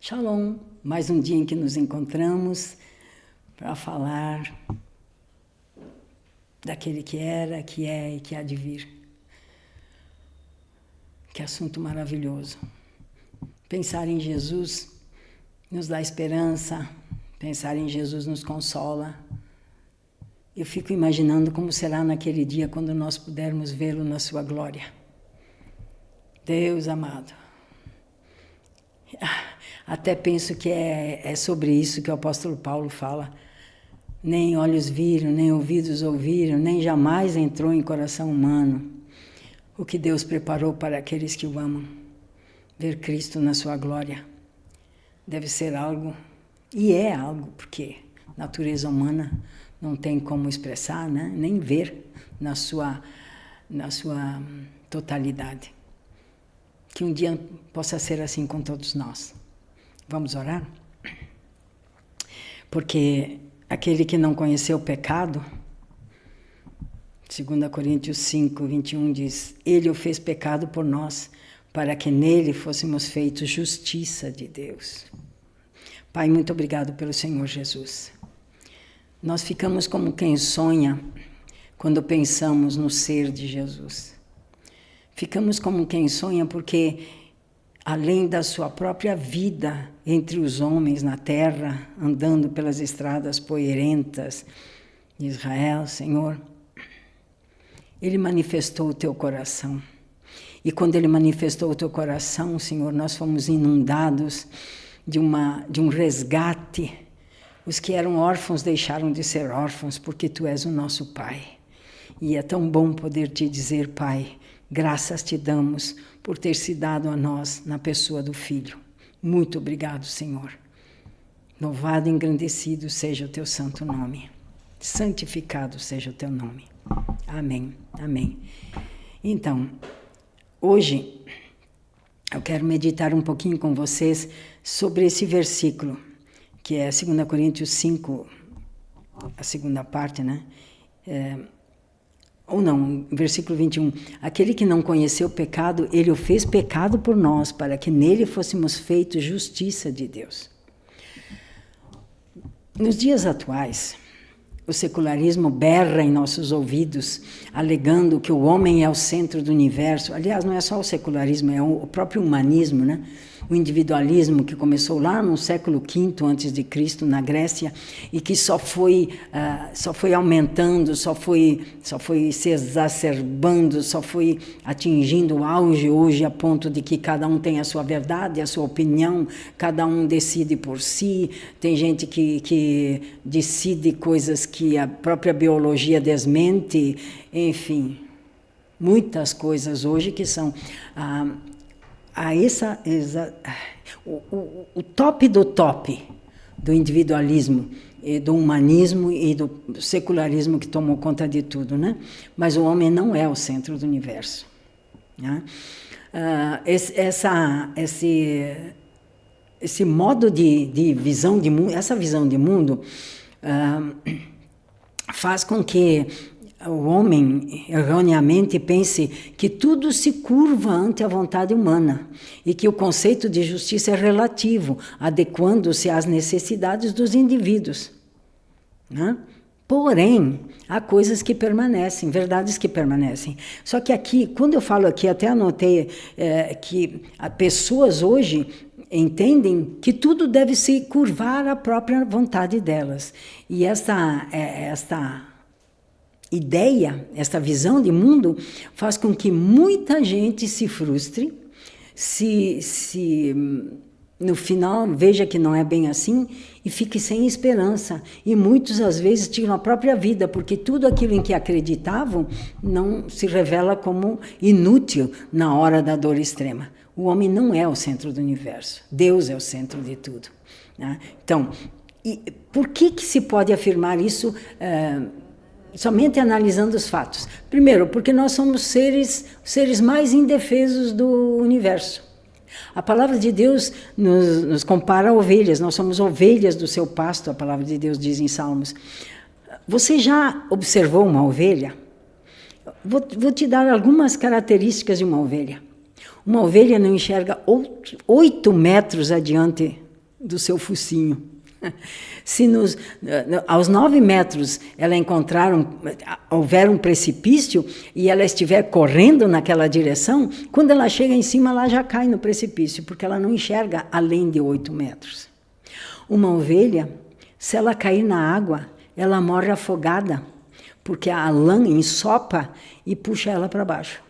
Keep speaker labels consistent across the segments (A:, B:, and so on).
A: Shalom, mais um dia em que nos encontramos para falar daquele que era, que é e que há de vir. Que assunto maravilhoso. Pensar em Jesus nos dá esperança, pensar em Jesus nos consola. Eu fico imaginando como será naquele dia quando nós pudermos vê-lo na sua glória. Deus amado. Até penso que é sobre isso que o apóstolo Paulo fala. Nem olhos viram, nem ouvidos ouviram, nem jamais entrou em coração humano o que Deus preparou para aqueles que o amam. Ver Cristo na sua glória deve ser algo, e é algo, porque natureza humana não tem como expressar, né? Nem ver na sua totalidade. Que um dia possa ser assim com todos nós. Vamos orar? Porque aquele que não conheceu o pecado, 2 Coríntios 5, 21 diz, Ele o fez pecado por nós, para que nele fôssemos feitos justiça de Deus. Pai, muito obrigado pelo Senhor Jesus. Nós ficamos como quem sonha quando pensamos no ser de Jesus. Ficamos como quem sonha porque, além da sua própria vida entre os homens na terra, andando pelas estradas poeirentas de Israel, Senhor, Ele manifestou o teu coração. E quando Ele manifestou o teu coração, Senhor, nós fomos inundados de um resgate. Os que eram órfãos deixaram de ser órfãos, porque Tu és o nosso Pai. E é tão bom poder Te dizer, Pai, graças Te damos por ter se dado a nós na pessoa do Filho. Muito obrigado, Senhor. Louvado e engrandecido seja o Teu santo nome. Santificado seja o Teu nome. Amém, amém. Então, hoje eu quero meditar um pouquinho com vocês sobre esse versículo, que é 2 Coríntios 5, a segunda parte, né? Ou não, versículo 21. Aquele que não conheceu o pecado, Ele o fez pecado por nós, para que nele fôssemos feitos justiça de Deus. Nos dias atuais, o secularismo berra em nossos ouvidos, alegando que o homem é o centro do universo. Aliás, não é só o secularismo, é o próprio humanismo, né? O individualismo que começou lá no século V a.C., na Grécia, e que só foi aumentando, só foi se exacerbando, só foi atingindo o auge hoje, a ponto de que cada um tem a sua verdade, a sua opinião, cada um decide por si. Tem gente que decide coisas que a própria biologia desmente, enfim, muitas coisas hoje que são o top do top do individualismo, e do humanismo e do secularismo que tomou conta de tudo, né? Mas o homem não é o centro do universo, né? Esse modo de visão de mundo, essa visão de mundo faz com que o homem erroneamente pense que tudo se curva ante a vontade humana e que o conceito de justiça é relativo, adequando-se às necessidades dos indivíduos, né? Porém, há coisas que permanecem, verdades que permanecem. Só que aqui, quando eu falo aqui, até anotei que as pessoas hoje entendem que tudo deve se curvar à própria vontade delas. E esta ideia, esta visão de mundo, faz com que muita gente se frustre, se no final veja que não é bem assim e fique sem esperança. E muitos, às vezes, tiram a própria vida, porque tudo aquilo em que acreditavam não se revela como inútil na hora da dor extrema. O homem não é o centro do universo. Deus é o centro de tudo, né? Então, por que se pode afirmar isso somente analisando os fatos? Primeiro, porque nós somos seres mais indefesos do universo. A palavra de Deus nos compara a ovelhas, nós somos ovelhas do seu pasto, a palavra de Deus diz em Salmos. Você já observou uma ovelha? Vou te dar algumas características de uma ovelha. Uma ovelha não enxerga 8 metros adiante do seu focinho. Se aos 9 metros houver um precipício e ela estiver correndo naquela direção, quando ela chega em cima, ela já cai no precipício, porque ela não enxerga além de 8 metros. Uma ovelha, se ela cair na água, ela morre afogada, porque a lã ensopa e puxa ela para baixo.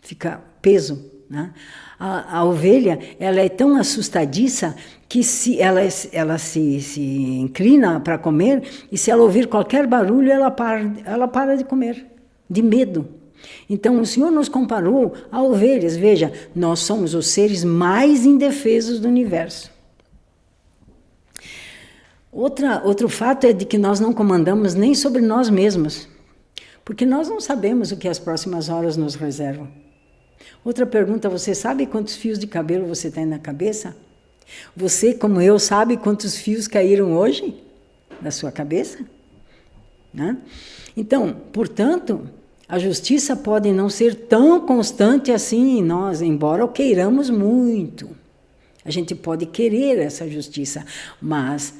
A: Fica peso, né? A ovelha, ela é tão assustadiça que se ela se inclina para comer, e se ela ouvir qualquer barulho, ela para de comer, de medo. Então, o Senhor nos comparou a ovelhas. Veja, nós somos os seres mais indefesos do universo. Outro fato é de que nós não comandamos nem sobre nós mesmos, porque nós não sabemos o que as próximas horas nos reservam. Outra pergunta, você sabe quantos fios de cabelo você tem na cabeça? Você, como eu, sabe quantos fios caíram hoje na sua cabeça? Né? Então, portanto, a justiça pode não ser tão constante assim em nós, embora o queiramos muito. A gente pode querer essa justiça, mas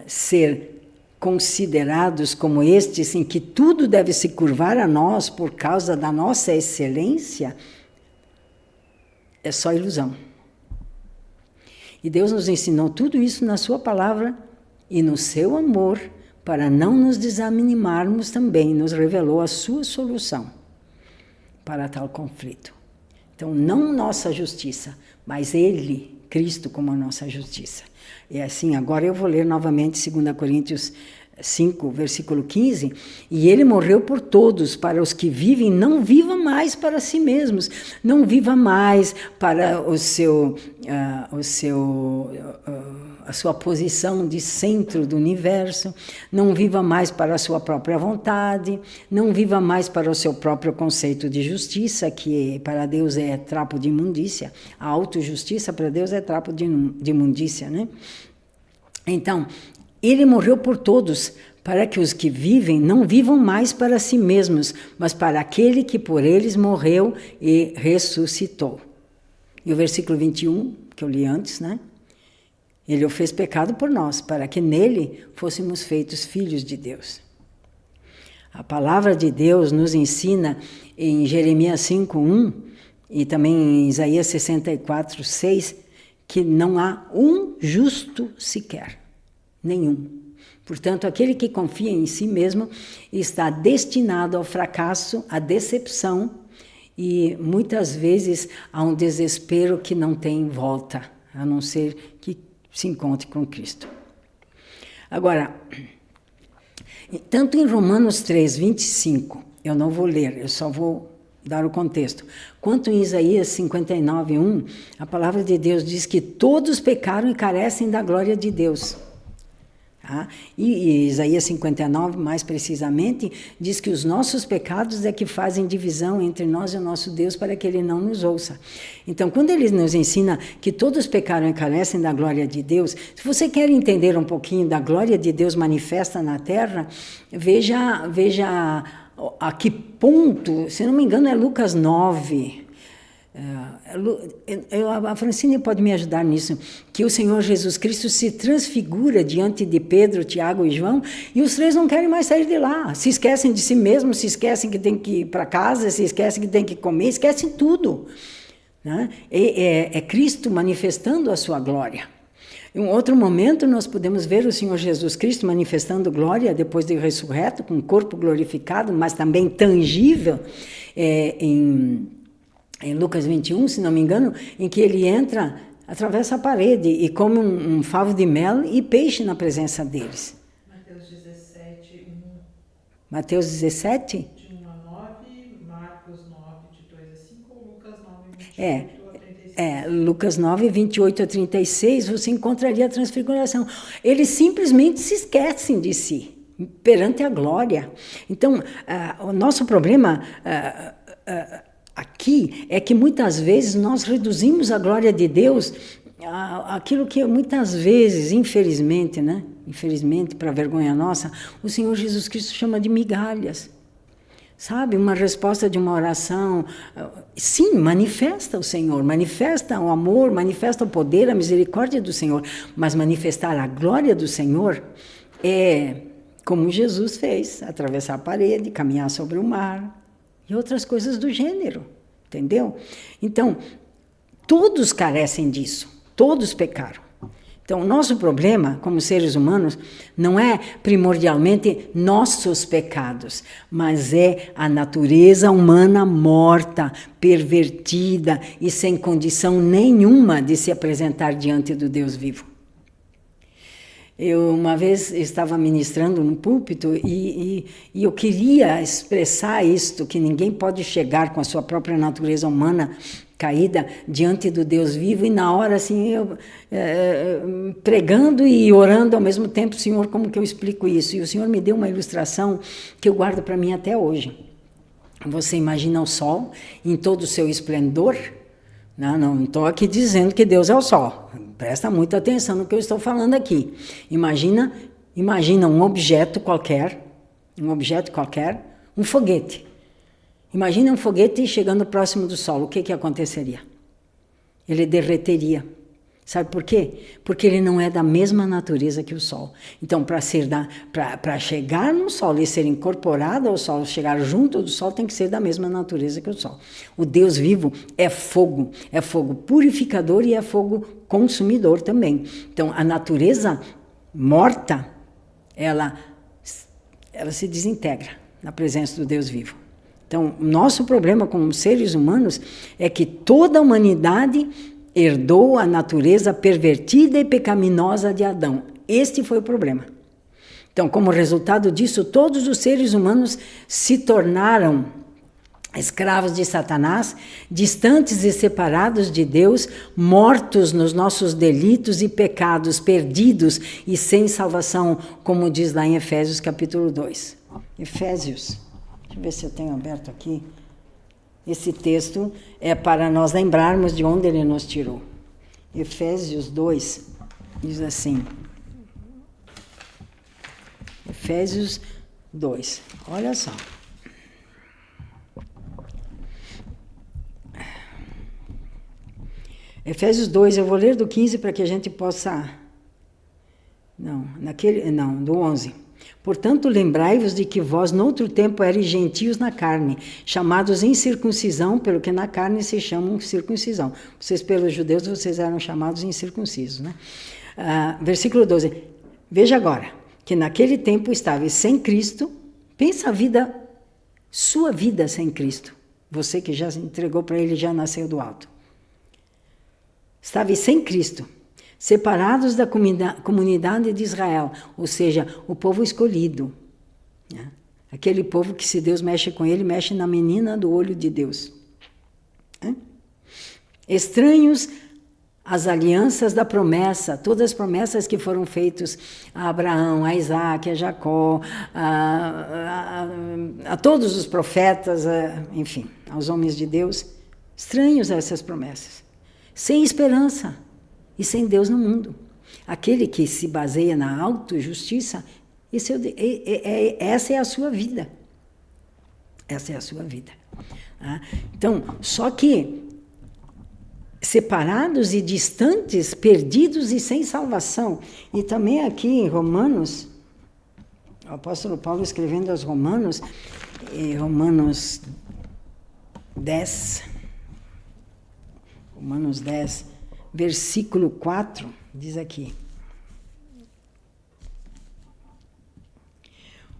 A: ser considerados como estes, em que tudo deve se curvar a nós por causa da nossa excelência, é só ilusão. E Deus nos ensinou tudo isso na sua palavra e no seu amor, para não nos desanimarmos também, nos revelou a sua solução para tal conflito. Então, não nossa justiça, mas Ele, Cristo, como a nossa justiça. E assim, agora eu vou ler novamente 2 Coríntios 5, versículo 15, e ele morreu por todos, para os que vivem, não viva mais para si mesmos, não viva mais para a sua posição de centro do universo, não viva mais para a sua própria vontade, não viva mais para o seu próprio conceito de justiça, que para Deus é trapo de imundícia, a autojustiça para Deus é trapo de imundícia, né? Então, ele morreu por todos, para que os que vivem não vivam mais para si mesmos, mas para aquele que por eles morreu e ressuscitou. E o versículo 21, que eu li antes, né? Ele o fez pecado por nós, para que nele fôssemos feitos filhos de Deus. A palavra de Deus nos ensina em Jeremias 5:1 e também em Isaías 64:6 que não há um justo sequer. Nenhum. Portanto, aquele que confia em si mesmo está destinado ao fracasso, à decepção e muitas vezes a um desespero que não tem volta, a não ser que se encontre com Cristo. Agora, tanto em Romanos 3:25, eu não vou ler, eu só vou dar o contexto, quanto em Isaías 59:1, a palavra de Deus diz que todos pecaram e carecem da glória de Deus. Tá? E Isaías 59, mais precisamente, diz que os nossos pecados é que fazem divisão entre nós e o nosso Deus para que Ele não nos ouça. Então, quando Ele nos ensina que todos pecaram e carecem da glória de Deus, se você quer entender um pouquinho da glória de Deus manifesta na Terra, veja a que ponto, se não me engano é Lucas 9, a Francine pode me ajudar nisso, que o Senhor Jesus Cristo se transfigura diante de Pedro, Tiago e João, e os três não querem mais sair de lá, se esquecem de si mesmos, se esquecem que tem que ir para casa, se esquecem que tem que comer, esquecem tudo, né? É Cristo manifestando a sua glória. Em um outro momento nós podemos ver o Senhor Jesus Cristo manifestando glória depois de ressurreto, com o corpo glorificado, mas também tangível, em Lucas 21, se não me engano, em que ele entra, atravessa a parede e come um favo de mel e peixe na presença deles.
B: Mateus 17, 1.
A: Mateus 17?
B: De 1 a 9, Marcos 9, de 2 a 5, ou Lucas 9, 28 a 36.
A: Lucas 9, 28 a 36, você encontraria a transfiguração. Eles simplesmente se esquecem de si, perante a glória. Então, o nosso problema aqui é que muitas vezes nós reduzimos a glória de Deus àquilo que muitas vezes, infelizmente, né? Infelizmente, para vergonha nossa, o Senhor Jesus Cristo chama de migalhas. Sabe, uma resposta de uma oração. Sim, manifesta o Senhor, manifesta o amor, manifesta o poder, a misericórdia do Senhor. Mas manifestar a glória do Senhor é como Jesus fez, atravessar a parede, caminhar sobre o mar e outras coisas do gênero, entendeu? Então, todos carecem disso, todos pecaram. Então, o nosso problema, como seres humanos, não é primordialmente nossos pecados, mas é a natureza humana morta, pervertida e sem condição nenhuma de se apresentar diante do Deus vivo. Eu, uma vez, estava ministrando no púlpito e eu queria expressar isto, que ninguém pode chegar com a sua própria natureza humana caída diante do Deus vivo, e na hora, assim, eu pregando e orando ao mesmo tempo, Senhor, como que eu explico isso? E o Senhor me deu uma ilustração que eu guardo para mim até hoje. Você imagina o sol em todo o seu esplendor? Não estou aqui dizendo que Deus é o sol. Presta muita atenção no que eu estou falando aqui. Imagina um objeto qualquer, um foguete. Imagina um foguete chegando próximo do Sol, o que aconteceria? Ele derreteria. Sabe por quê? Porque ele não é da mesma natureza que o Sol. Então, para chegar no Sol e ser incorporado ao Sol, chegar junto do Sol, tem que ser da mesma natureza que o Sol. O Deus vivo é fogo purificador e é fogo consumidor também. Então, a natureza morta, ela se desintegra na presença do Deus vivo. Então, o nosso problema como seres humanos é que toda a humanidade herdou a natureza pervertida e pecaminosa de Adão. Este foi o problema. Então, como resultado disso, todos os seres humanos se tornaram escravos de Satanás, distantes e separados de Deus, mortos nos nossos delitos e pecados, perdidos e sem salvação, como diz lá em Efésios capítulo 2. Efésios. Deixa eu ver se eu tenho aberto aqui. Esse texto é para nós lembrarmos de onde ele nos tirou. Efésios 2 diz assim. Efésios 2. Olha só. Efésios 2, eu vou ler do 15 para que a gente possa... do 11. Portanto, lembrai-vos de que vós, noutro tempo, eres gentios na carne, chamados incircuncisão, pelo que na carne se chamam circuncisão. Vocês, pelos judeus, vocês eram chamados incircuncisos, né? Versículo 12. Veja agora, que naquele tempo estáveis sem Cristo, pensa a vida, sua vida sem Cristo. Você que já se entregou para Ele, já nasceu do alto. Estáveis sem Cristo, separados da comunidade de Israel, ou seja, o povo escolhido. Né? Aquele povo que, se Deus mexe com ele, mexe na menina do olho de Deus. Estranhos às alianças da promessa, todas as promessas que foram feitas a Abraão, a Isaac, a Jacó, a todos os profetas, enfim, aos homens de Deus, estranhos a essas promessas, sem esperança e sem Deus no mundo. Aquele que se baseia na autojustiça, essa é a sua vida. Essa é a sua vida. Então, só que separados e distantes, perdidos e sem salvação. E também aqui em Romanos, o apóstolo Paulo escrevendo aos Romanos, Romanos 10, versículo 4, diz aqui: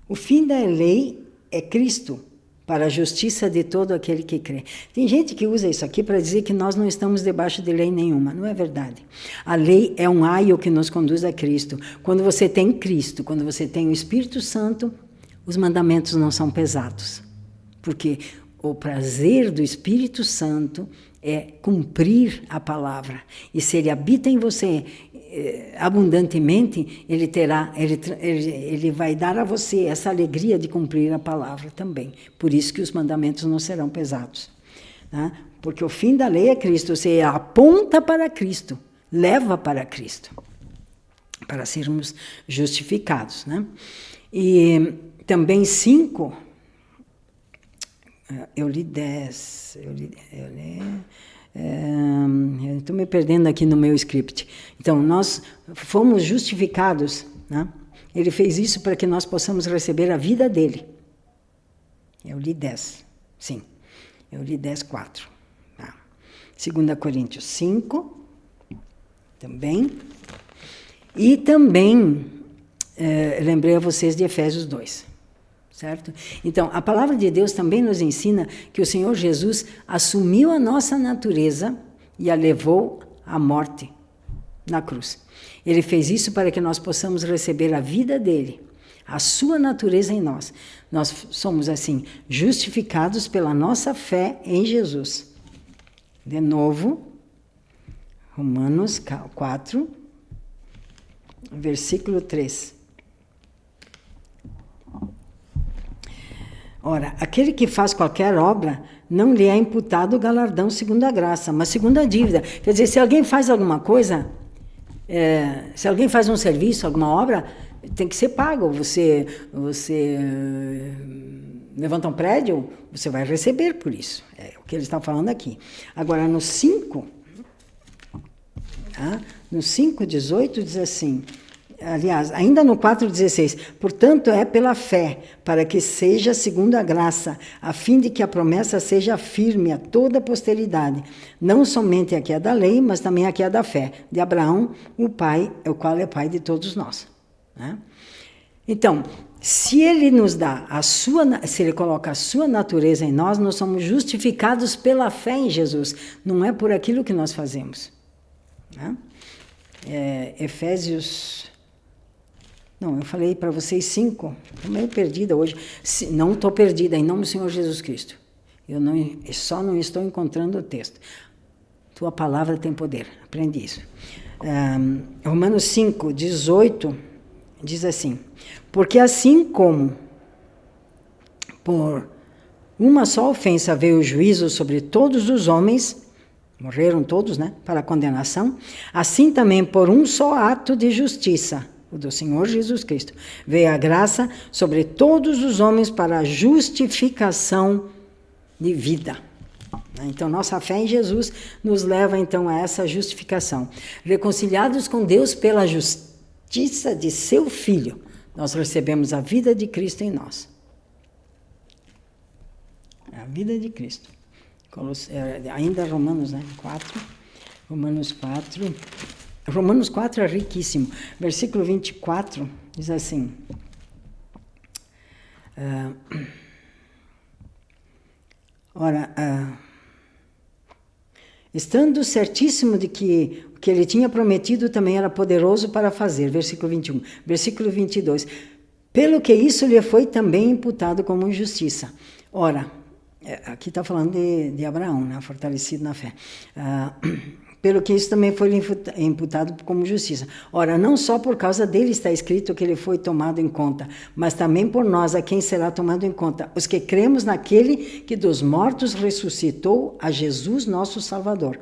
A: o fim da lei é Cristo, para a justiça de todo aquele que crê. Tem gente que usa isso aqui para dizer que nós não estamos debaixo de lei nenhuma. Não é verdade. A lei é um aio que nos conduz a Cristo. Quando você tem Cristo, quando você tem o Espírito Santo, os mandamentos não são pesados. Porque o prazer do Espírito Santo é cumprir a palavra. E se ele habita em você abundantemente, ele vai dar a você essa alegria de cumprir a palavra também. Por isso que os mandamentos não serão pesados. Tá? Porque o fim da lei é Cristo. Você aponta para Cristo, leva para Cristo, para sermos justificados. Né? E também 5, Eu li 10. Estou me perdendo aqui no meu script. Então, nós fomos justificados, né? Ele fez isso para que nós possamos receber a vida dele. Eu li 10, sim. Eu li 10, 4. Tá. 2 Coríntios 5, também. E também, lembrei a vocês de Efésios 2. Certo? Então, a palavra de Deus também nos ensina que o Senhor Jesus assumiu a nossa natureza e a levou à morte na cruz. Ele fez isso para que nós possamos receber a vida dele, a sua natureza em nós. Nós somos, assim, justificados pela nossa fé em Jesus. De novo, Romanos 4, versículo 3. Ora, aquele que faz qualquer obra, não lhe é imputado o galardão segundo a graça, mas segundo a dívida. Quer dizer, se alguém faz alguma coisa, se alguém faz um serviço, alguma obra, tem que ser pago. Você levanta um prédio, você vai receber por isso. É o que eles estão falando aqui. Agora, no 5, tá? No 5:18 diz assim... Aliás, ainda no 4,16, portanto é pela fé, para que seja segundo a graça, a fim de que a promessa seja firme a toda a posteridade, não somente a que é da lei, mas também a que é da fé, de Abraão, o pai, o qual é pai de todos nós. Né? Então, se ele nos dá se ele coloca a sua natureza em nós, nós somos justificados pela fé em Jesus, não é por aquilo que nós fazemos. Né? Efésios... Não, eu falei para vocês 5, estou meio perdida hoje. Não estou perdida, em nome do Senhor Jesus Cristo. Eu só não estou encontrando o texto. Tua palavra tem poder, aprende isso. Romanos 5:18 diz assim: porque assim como por uma só ofensa veio o juízo sobre todos os homens, morreram todos, né, para a condenação, assim também por um só ato de justiça, o do Senhor Jesus Cristo, veio a graça sobre todos os homens para a justificação de vida. Então, nossa fé em Jesus nos leva, então, a essa justificação. Reconciliados com Deus pela justiça de seu Filho, nós recebemos a vida de Cristo em nós. A vida de Cristo. Ainda Romanos, né? 4. Romanos 4 é riquíssimo. Versículo 24 diz assim: estando certíssimo de que o que ele tinha prometido também era poderoso para fazer. Versículo 21. Versículo 22. Pelo que isso lhe foi também imputado como injustiça. Ora, aqui está falando de Abraão, né, fortalecido na fé. Pelo que isso também foi imputado como justiça. Ora, não só por causa dele está escrito que ele foi tomado em conta, mas também por nós, a quem será tomado em conta, os que cremos naquele que dos mortos ressuscitou, a Jesus nosso Salvador,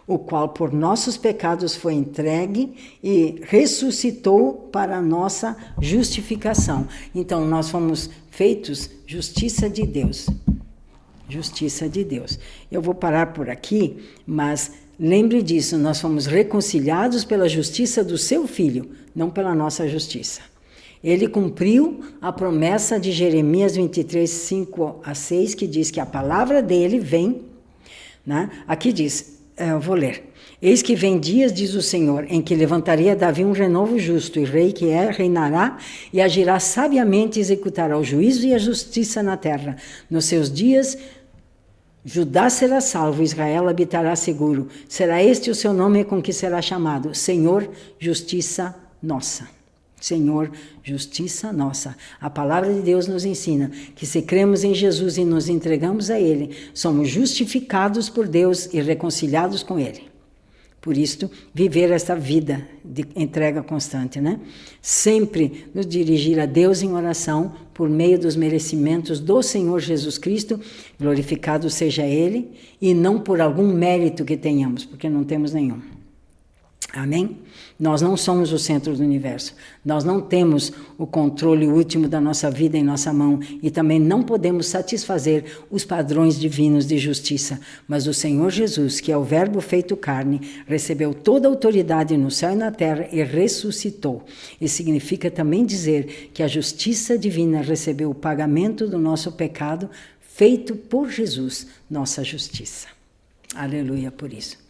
A: o qual por nossos pecados foi entregue e ressuscitou para a nossa justificação. Então, nós fomos feitos justiça de Deus. Justiça de Deus. Eu vou parar por aqui, mas... lembre disso, nós fomos reconciliados pela justiça do seu Filho, não pela nossa justiça. Ele cumpriu a promessa de Jeremias 23, 5 a 6, que diz que a palavra dele vem, né? Aqui diz, eu vou ler. Eis que vem dias, diz o Senhor, em que levantaria Davi um renovo justo, e rei que reinará e agirá sabiamente e executará o juízo e a justiça na terra. Nos seus dias... Judá será salvo, Israel habitará seguro. Será este o seu nome com que será chamado: Senhor, justiça nossa. Senhor, justiça nossa. A palavra de Deus nos ensina que se cremos em Jesus e nos entregamos a Ele, somos justificados por Deus e reconciliados com Ele. Por isto, viver esta vida de entrega constante, né? Sempre nos dirigir a Deus em oração por meio dos merecimentos do Senhor Jesus Cristo, glorificado seja Ele, e não por algum mérito que tenhamos, porque não temos nenhum. Amém? Nós não somos o centro do universo. Nós não temos o controle último da nossa vida em nossa mão e também não podemos satisfazer os padrões divinos de justiça. Mas o Senhor Jesus, que é o Verbo feito carne, recebeu toda a autoridade no céu e na terra e ressuscitou. Isso significa também dizer que a justiça divina recebeu o pagamento do nosso pecado feito por Jesus, nossa justiça. Aleluia por isso.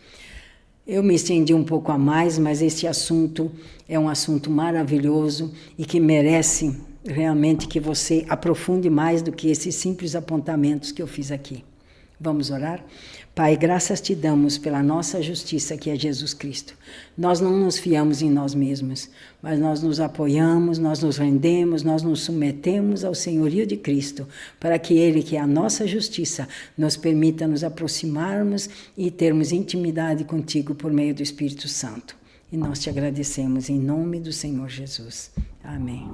A: Eu me estendi um pouco a mais, mas este assunto é um assunto maravilhoso e que merece realmente que você aprofunde mais do que esses simples apontamentos que eu fiz aqui. Vamos orar? Pai, graças te damos pela nossa justiça, que é Jesus Cristo. Nós não nos fiamos em nós mesmos, mas nós nos apoiamos, nós nos rendemos, nós nos submetemos ao senhorio de Cristo, para que Ele, que é a nossa justiça, nos permita nos aproximarmos e termos intimidade contigo por meio do Espírito Santo. E nós te agradecemos em nome do Senhor Jesus. Amém.